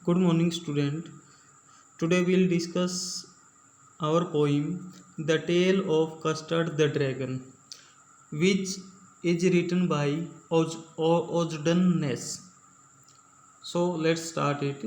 Good morning, student. Today we'll discuss our poem The Tale of Custard the Dragon, which is written by Ojden Ness. So let's start it.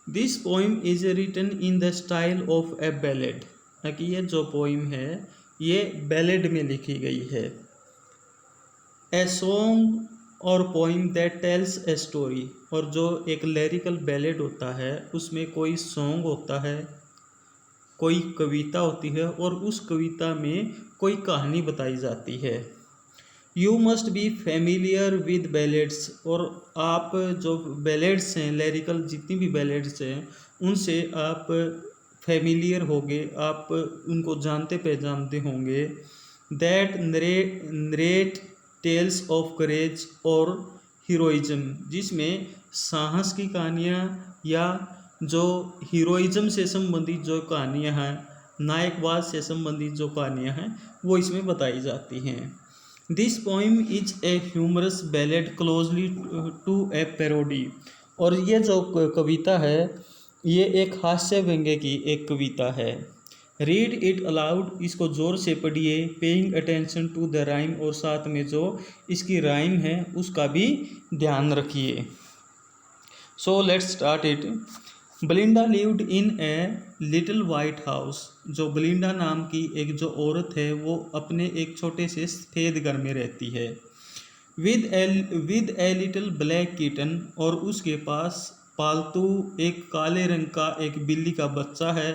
This poem is written in the style of a ballad. कि ये जो poem है ये ballad में लिखी गई है. A song और poem that tells a story. और जो एक लिरिकल बैलेड होता है उसमें कोई सॉन्ग होता है, कोई कविता होती है और उस कविता में कोई कहानी बताई जाती है. You must be familiar with ballads. और आप जो बैलेड्स हैं, लिरिकल जितनी भी बैलेड्स हैं उनसे आप फेमिलियर होंगे, आप उनको जानते पहचानते होंगे. That narrate tales of courage और हीरोइज्म, जिसमें साहस की कहानियाँ या जो हीरोइज्म से संबंधित जो कहानियाँ हैं, नायकवाद से संबंधित जो कहानियाँ हैं वो इसमें बताई जाती हैं. This poem is a humorous ballad closely to a parody. और ये जो कविता है ये एक हास्य व्यंग्य की एक कविता है. Read it aloud. इसको ज़ोर से पढ़िए. Paying attention to the rhyme. और साथ में जो इसकी राइम है उसका भी ध्यान रखिए. So let's start it. Belinda lived in a little white house. जो बलिंडा नाम की एक जो औरत है वो अपने एक छोटे से सफ़ेद घर में रहती है. With a little black kitten. और उसके पास पालतू एक काले रंग का एक बिल्ली का बच्चा है.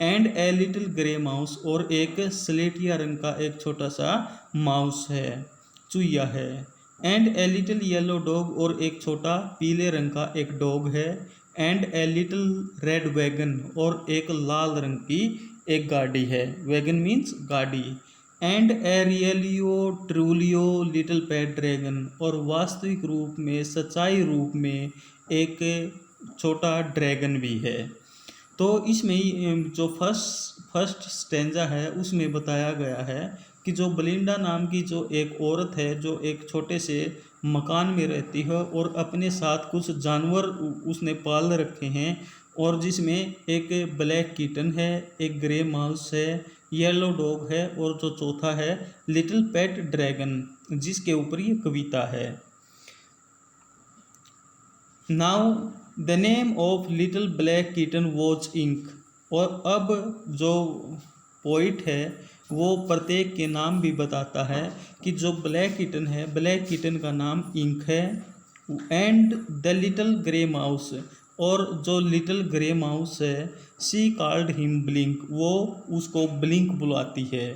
And a little grey mouse. और एक स्लेटिया रंग का एक छोटा सा माउस है, चूहिया है. And a little yellow dog. और एक छोटा पीले रंग का एक डॉग है. And a little red wagon. और एक लाल रंग की एक गाड़ी है. वैगन मीन्स गाड़ी. And A रियलियो ट्रूलियो little pet dragon. और वास्तविक रूप में, सच्चाई रूप में एक छोटा ड्रैगन भी है. तो इसमें जो फर्स्ट स्टेंजा है उसमें बताया गया है कि जो बलिंडा नाम की जो एक औरत है जो एक छोटे से मकान में रहती है और अपने साथ कुछ जानवर उसने पाल रखे हैं. और जिसमें एक ब्लैक किटन है, एक ग्रे माउस है, येलो डॉग है और जो चौथा है लिटिल पेट ड्रैगन, जिसके ऊपर ये कविता है. Now the name of little black kitten was Ink. और अब जो पोइट है वो प्रत्येक के नाम भी बताता है कि जो ब्लैक किटन है, ब्लैक किटन का नाम इंक है. And the little grey mouse. और जो लिटिल ग्रे माउस है, शी कॉल्ड हिम ब्लिंक. वो उसको ब्लिंक बुलाती है.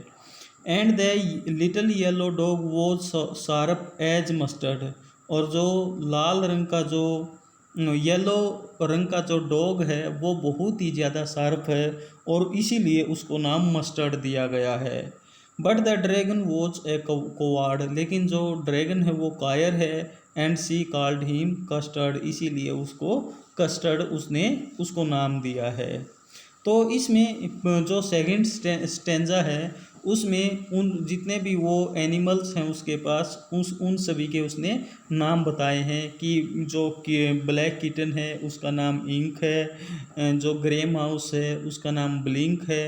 And the little yellow dog was sharp as mustard. और जो लाल रंग का जो येलो रंग का जो डॉग है वो बहुत ही ज़्यादा शार्प है और इसीलिए उसको नाम मस्टर्ड दिया गया है. But the dragon was a coward. लेकिन जो ड्रैगन है वो कायर है. And she called him custard. इसीलिए उसको कस्टर्ड उसको नाम दिया है. तो इसमें जो सेकंड स्टेंजा है उसमें उन जितने भी वो एनिमल्स हैं उसके पास उन सभी के उसने नाम बताए हैं कि जो ब्लैक किटन है उसका नाम इंक है, जो ग्रे माउस है उसका नाम ब्लिंक है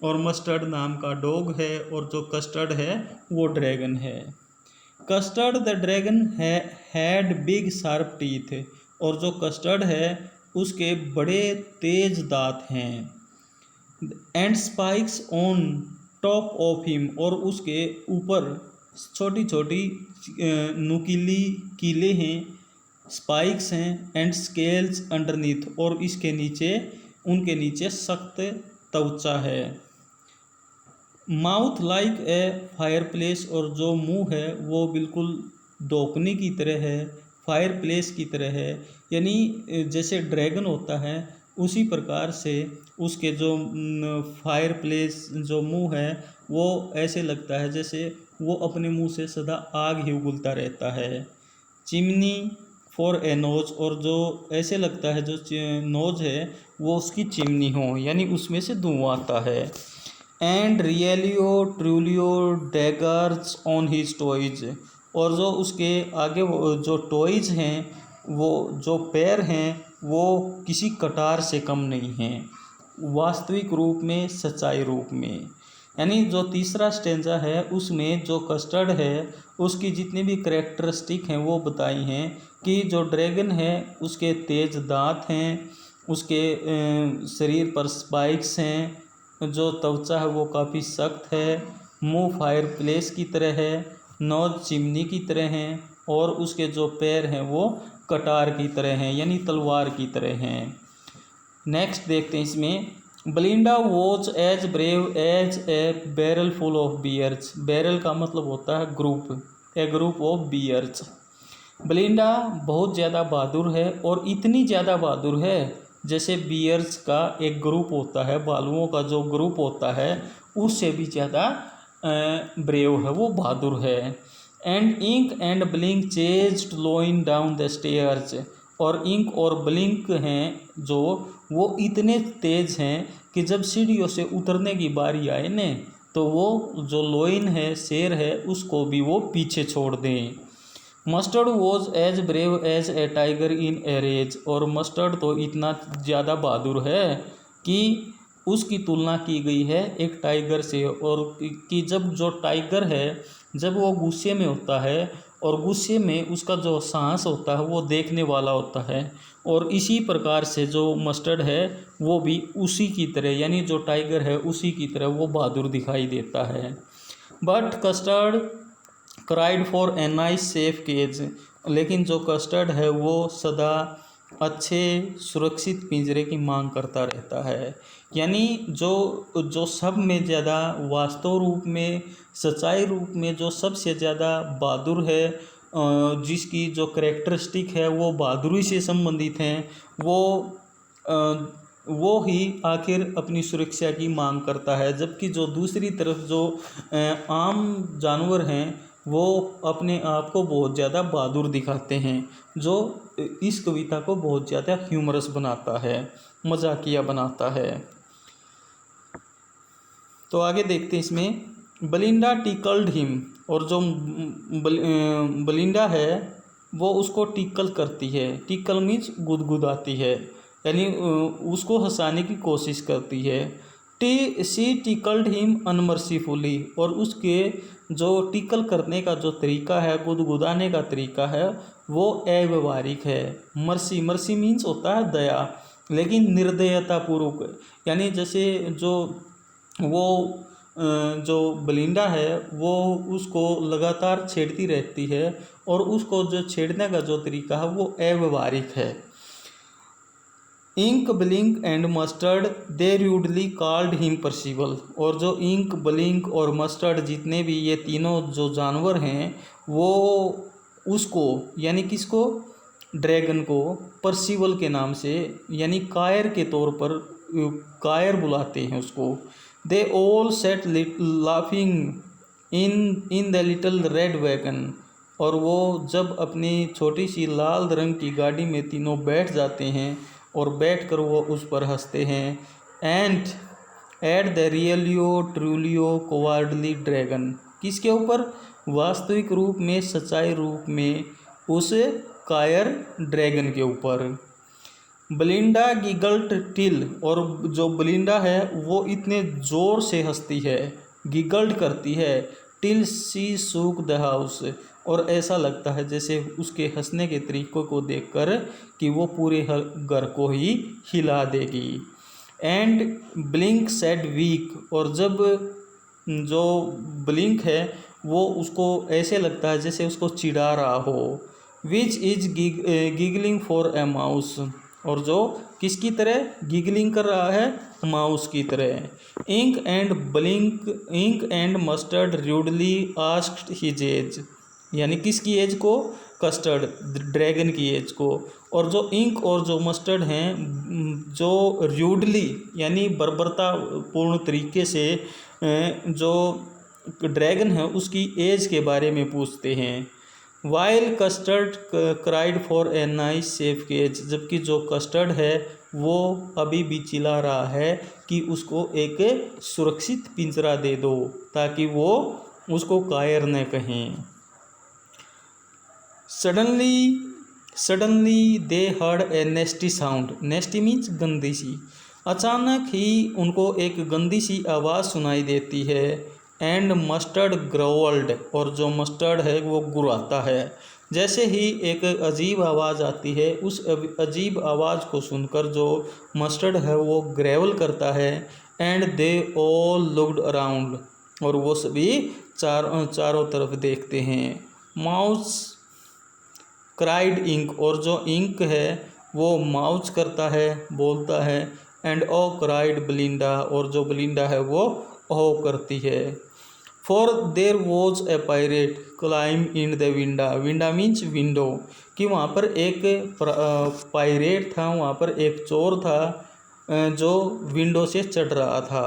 और मस्टर्ड नाम का डॉग है और जो कस्टर्ड है वो ड्रैगन है. Custard the dragon had big sharp teeth. और जो कस्टर्ड है उसके बड़े तेज दांत हैं. And spikes on top of him. और उसके ऊपर छोटी छोटी नुकीली कीले हैं, स्पाइक्स हैं. And scales underneath. और इसके नीचे उनके नीचे सख्त त्वचा है. Mouth like a fire place. और जो मुंह है वो बिल्कुल दोकनी की तरह है, फायर प्लेस की तरह है. यानी जैसे ड्रैगन होता है उसी प्रकार से उसके जो फायर प्लेस जो मुंह है वो ऐसे लगता है जैसे वो अपने मुंह से सदा आग ही उगलता रहता है. Chimney for a nose. और जो ऐसे लगता है जो नोज है वो उसकी चिमनी हो, यानी उसमें से धुआं आता है. And रियलियो ट्रूलियो daggers on his toys. और जो उसके आगे जो टॉयज हैं वो जो पैर हैं वो किसी कटार से कम नहीं हैं, वास्तविक रूप में, सच्चाई रूप में। यानी जो तीसरा स्टेंजा है उसमें जो कस्टर्ड है उसकी जितनी भी करेक्टरिस्टिक हैं वो बताई हैं कि जो ड्रैगन है उसके तेज दांत हैं, उसके शरीर पर स्पाइक्स हैं, जो त्वचा है वो काफ़ी सख्त है, मुंह फायर प्लेस की तरह है, नोज चिमनी की तरह हैं, और उसके जो पैर हैं वो कटार की तरह हैं यानी तलवार की तरह हैं। नेक्स्ट देखते हैं इसमें, Belinda was as brave as a barrel full of bears. Barrel का मतलब होता है group, a group of bears. Belinda बहुत ज़्यादा बहादुर है और इतनी ज़्यादा बहादुर है जैसे बियर्स का एक ग्रुप होता है, भालुओं का जो ग्रुप होता है उससे भी ज़्यादा ब्रेव है, वो बहादुर है। And Ink and Blink chased lion down the stairs. और इंक और ब्लिंक हैं जो वो इतने तेज हैं कि जब सीढ़ियों से उतरने की बारी आए न तो वो जो लोइन है, शेर है, उसको भी वो पीछे छोड़ दें। Mustard was as brave as a tiger in a rage. और मस्टर्ड तो इतना ज़्यादा बहादुर है कि उसकी तुलना की गई है एक टाइगर से। और कि जब जो टाइगर है जब वो गुस्से में होता है और गुस्से में उसका जो सांस होता है वो देखने वाला होता है, और इसी प्रकार से जो मस्टर्ड है वो भी उसी की तरह यानी जो टाइगर है उसी की तरह वो बहादुर दिखाई देता है। But Custard cried for a nice safe cage. लेकिन जो कस्टर्ड है वो सदा अच्छे सुरक्षित पिंजरे की मांग करता रहता है। यानी जो जो सब में ज़्यादा वास्तव रूप में, सच्चाई रूप में जो सबसे ज़्यादा बहादुर है, जिसकी जो करेक्टरिस्टिक है वो बहादुरी से संबंधित हैं, वो ही आखिर अपनी सुरक्षा की मांग करता है। जबकि जो दूसरी तरफ जो आम जानवर हैं वो अपने आप को बहुत ज़्यादा बहादुर दिखाते हैं, जो इस कविता को बहुत ज़्यादा ह्यूमरस बनाता है, मजाकिया बनाता है। तो आगे देखते हैं इसमें, ब्लिंडा टिकल्ड हिम। और जो ब्लिंडा है वो उसको टिकल करती है। टिकल मीन्स गुदगुदाती है, यानी उसको हंसाने की कोशिश करती है। सी टिकल्ड हिम अनमर्सीफुली। और उसके जो टिकल करने का जो तरीका है, गुदगुदाने का तरीका है, वो अव्यवहारिक है। मर्सी मीन्स होता है दया, लेकिन निर्दयतापूर्वक। यानी जैसे जो ब्लिंडा है वो उसको लगातार छेड़ती रहती है और उसको जो छेड़ने का जो तरीका है वो अव्यवहारिक है। Ink Blink and Mustard they rudely called him Percival. और जो इंक ब्लिंक और मस्टर्ड जितने भी ये तीनों जो जानवर हैं वो उसको यानी किसको, ड्रैगन को पर्सिबल के नाम से यानी कायर के तौर पर कायर बुलाते हैं उसको। They all set laughing in the little red wagon. और वो जब अपनी छोटी सी लाल रंग की गाड़ी में तीनों बैठ जाते हैं और बैठकर वो उस पर हंसते हैं। And at the रियलियो ट्रूलियो कोवार्डली dragon. किसके ऊपर, वास्तविक रूप में, सच्चाई रूप में उस कायर ड्रैगन के ऊपर। Belinda giggled till. और जो ब्लिंडा है वो इतने ज़ोर से हंसती है, गिगल्ट करती है, टिल सी सूक द हाउस। और ऐसा लगता है जैसे उसके हंसने के तरीक़ों को देखकर कि वो पूरे घर को ही हिला देगी। And Blink said weak. और जब जो ब्लिंक है वो उसको ऐसे लगता है जैसे उसको चिढ़ा रहा हो। Which is giggling for a mouse. और जो किसकी तरह गिगलिंग कर रहा है, माउस की तरह। Ink and Mustard rudely asked his age. यानी किसकी एज को, कस्टर्ड ड्रैगन की एज को। और जो इंक और जो मस्टर्ड हैं जो रूडली यानी बर्बरता पूर्ण तरीके से जो ड्रैगन है उसकी एज के बारे में पूछते हैं। While Custard cried for a nice safe cage. जबकि जो कस्टर्ड है वो अभी भी चिल्ला रहा है कि उसको एक सुरक्षित पिंजरा दे दो ताकि वो उसको कायर न कहें। Suddenly they heard a नेस्टी sound. नेस्टी means गंदी सी। अचानक ही उनको एक गंदी सी आवाज़ सुनाई देती है। एंड मस्टर्ड ग्रोवल्ड, और जो मस्टर्ड है वो गुर्राता है। जैसे ही एक अजीब आवाज़ आती है, उस अजीब आवाज़ को सुनकर जो मस्टर्ड है वो ग्रेवल करता है। And they all looked around, और वो सभी चारों तरफ देखते हैं। माउस क्राइड इंक, और जो इंक है वो माउच करता है, बोलता है। एंड ओ क्राइड ब्लिंडा, और जो ब्लिंडा है वो ओ करती है। For there was a pirate climb in the winda. Winda means window, कि वहाँ पर एक पायरेट था, वहाँ पर एक चोर था जो विंडो से चढ़ रहा था।